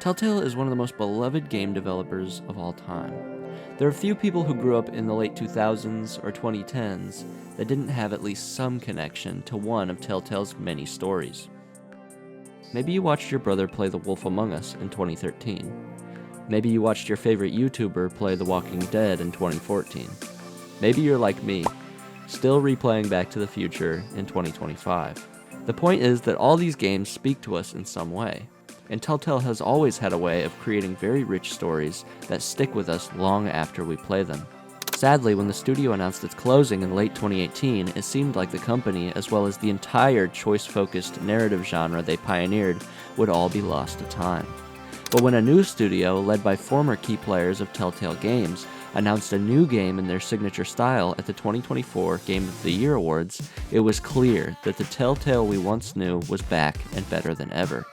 Telltale is one of the most beloved game developers of all time. There are few people who grew up in the late 2000s or 2010s that didn't have at least some connection to one of Telltale's many stories. Maybe you watched your brother play The Wolf Among Us in 2013. Maybe you watched your favorite YouTuber play The Walking Dead in 2014. Maybe you're like me, still replaying Back to the Future in 2025. The point is that all these games speak to us in some way, and Telltale has always had a way of creating very rich stories that stick with us long after we play them. Sadly, when the studio announced its closing in late 2018, it seemed like the company, as well as the entire choice-focused narrative genre they pioneered, would all be lost to time. But when a new studio, led by former key players of Telltale Games, announced a new game in their signature style at the 2024 Game of the Year Awards, it was clear that the Telltale we once knew was back and better than ever.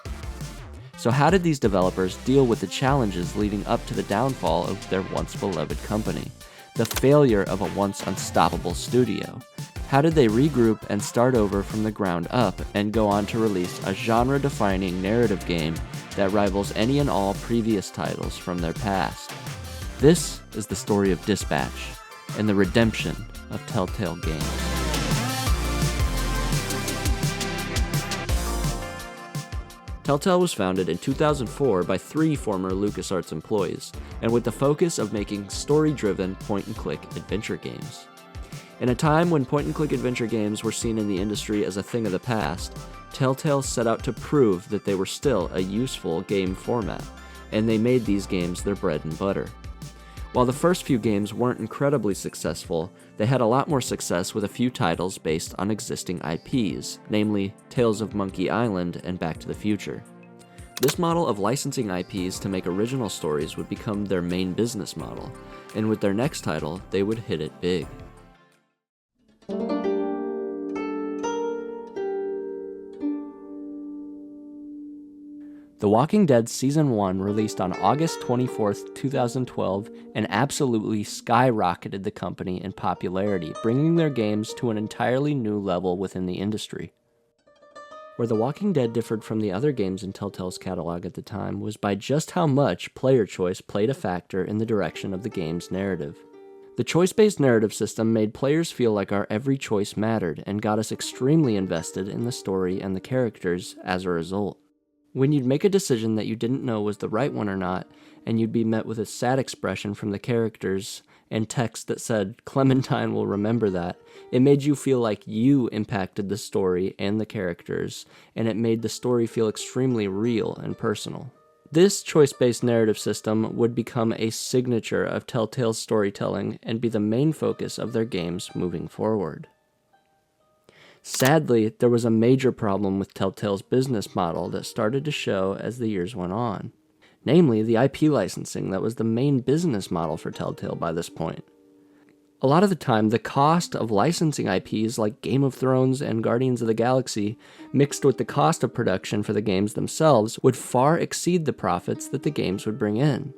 So how did these developers deal with the challenges leading up to the downfall of their once beloved company? The failure of a once unstoppable studio? How did they regroup and start over from the ground up and go on to release a genre-defining narrative game that rivals any and all previous titles from their past? This is the story of Dispatch and the redemption of Telltale Games. Telltale was founded in 2004 by 3 former LucasArts employees, and with the focus of making story-driven point-and-click adventure games. In a time when point-and-click adventure games were seen in the industry as a thing of the past, Telltale set out to prove that they were still a useful game format, and they made these games their bread and butter. While the first few games weren't incredibly successful, they had a lot more success with a few titles based on existing IPs, namely Tales of Monkey Island and Back to the Future. This model of licensing IPs to make original stories would become their main business model, and with their next title, they would hit it big. The Walking Dead Season 1 released on August 24th, 2012, and absolutely skyrocketed the company in popularity, bringing their games to an entirely new level within the industry. Where The Walking Dead differed from the other games in Telltale's catalog at the time was by just how much player choice played a factor in the direction of the game's narrative. The choice-based narrative system made players feel like our every choice mattered and got us extremely invested in the story and the characters as a result. When you'd make a decision that you didn't know was the right one or not, and you'd be met with a sad expression from the characters and text that said, "Clementine will remember that," it made you feel like you impacted the story and the characters, and it made the story feel extremely real and personal. This choice-based narrative system would become a signature of Telltale's storytelling and be the main focus of their games moving forward. Sadly, there was a major problem with Telltale's business model that started to show as the years went on. Namely, the IP licensing that was the main business model for Telltale by this point. A lot of the time, the cost of licensing IPs like Game of Thrones and Guardians of the Galaxy, mixed with the cost of production for the games themselves, would far exceed the profits that the games would bring in.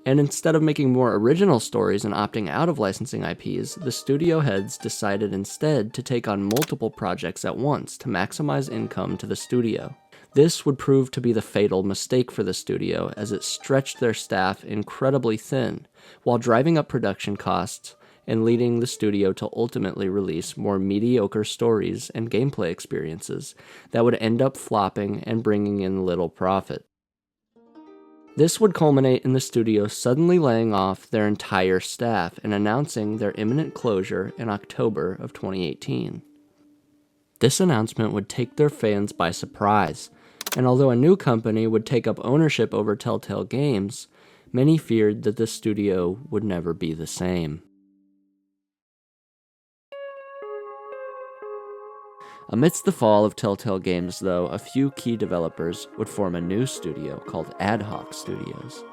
And instead of making more original stories and opting out of licensing IPs, the studio heads decided instead to take on multiple projects at once to maximize income to the studio. This would prove to be the fatal mistake for the studio, as it stretched their staff incredibly thin, while driving up production costs and leading the studio to ultimately release more mediocre stories and gameplay experiences that would end up flopping and bringing in little profit. This would culminate in the studio suddenly laying off their entire staff and announcing their imminent closure in October of 2018. This announcement would take their fans by surprise, and although a new company would take up ownership over Telltale Games, many feared that the studio would never be the same. Amidst the fall of Telltale Games, though, a few key developers would form a new studio called Adhoc Studios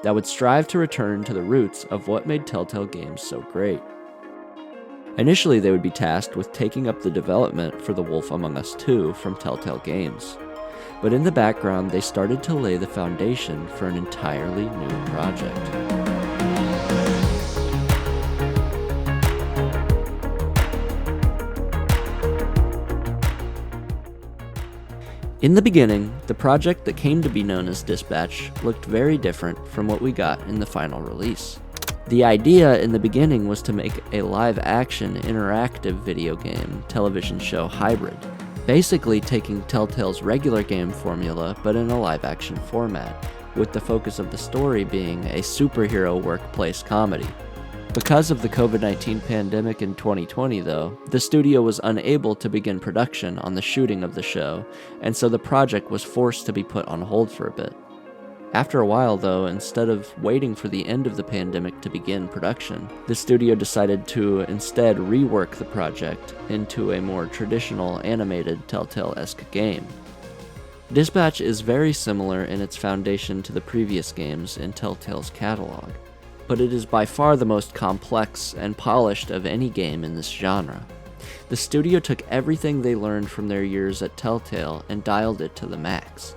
that would strive to return to the roots of what made Telltale Games so great. Initially, they would be tasked with taking up the development for The Wolf Among Us 2 from Telltale Games, but in the background, they started to lay the foundation for an entirely new project. In the beginning, the project that came to be known as Dispatch looked very different from what we got in the final release. The idea in the beginning was to make a live-action interactive video game television show hybrid, basically taking Telltale's regular game formula but in a live-action format, with the focus of the story being a superhero workplace comedy. Because of the COVID-19 pandemic in 2020 though, the studio was unable to begin production on the shooting of the show, and so the project was forced to be put on hold for a bit. After a while though, instead of waiting for the end of the pandemic to begin production, the studio decided to instead rework the project into a more traditional animated Telltale-esque game. Dispatch is very similar in its foundation to the previous games in Telltale's catalog, but it is by far the most complex and polished of any game in this genre. The studio took everything they learned from their years at Telltale and dialed it to the max.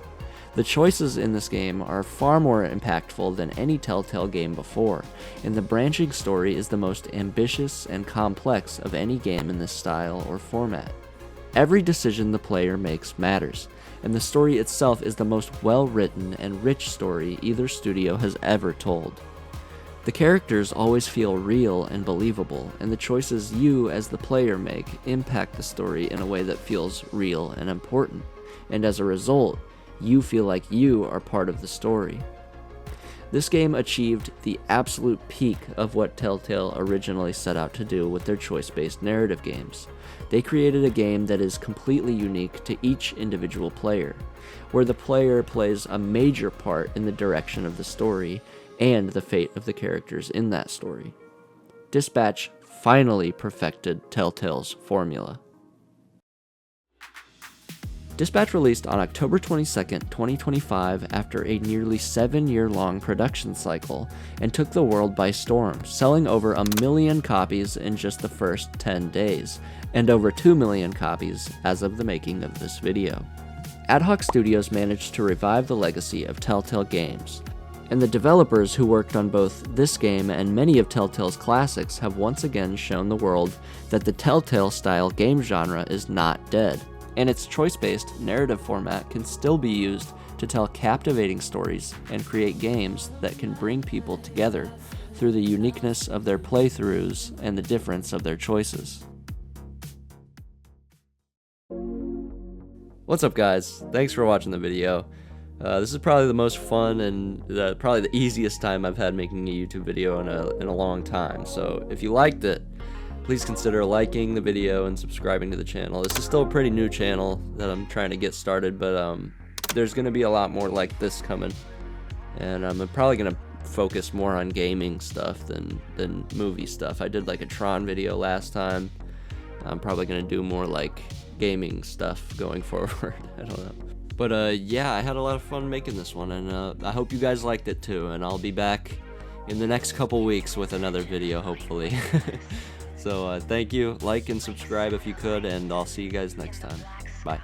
The choices in this game are far more impactful than any Telltale game before, and the branching story is the most ambitious and complex of any game in this style or format. Every decision the player makes matters, and the story itself is the most well-written and rich story either studio has ever told. The characters always feel real and believable, and the choices you as the player make impact the story in a way that feels real and important, and as a result, you feel like you are part of the story. This game achieved the absolute peak of what Telltale originally set out to do with their choice-based narrative games. They created a game that is completely unique to each individual player, where the player plays a major part in the direction of the story and the fate of the characters in that story. Dispatch finally perfected Telltale's formula. Dispatch released on October 22, 2025 after a nearly 7-year-long production cycle and took the world by storm, selling over 1 million copies in just the first 10 days, and over 2 million copies as of the making of this video. Adhoc Studios managed to revive the legacy of Telltale games, and the developers who worked on both this game and many of Telltale's classics have once again shown the world that the Telltale-style game genre is not dead, and its choice-based narrative format can still be used to tell captivating stories and create games that can bring people together through the uniqueness of their playthroughs and the difference of their choices. What's up guys? Thanks for watching the video. This is probably the most fun and probably the easiest time I've had making a YouTube video in a long time, so if you liked it, please consider liking the video and subscribing to the channel. This is still a pretty new channel that I'm trying to get started, but there's going to be a lot more like this coming. And I'm probably going to focus more on gaming stuff than movie stuff. I did like a Tron video last time. I'm probably going to do more like gaming stuff going forward. I don't know. But yeah, I had a lot of fun making this one, and I hope you guys liked it too. And I'll be back in the next couple weeks with another video, hopefully. So thank you, like and subscribe if you could, and I'll see you guys next time. Bye.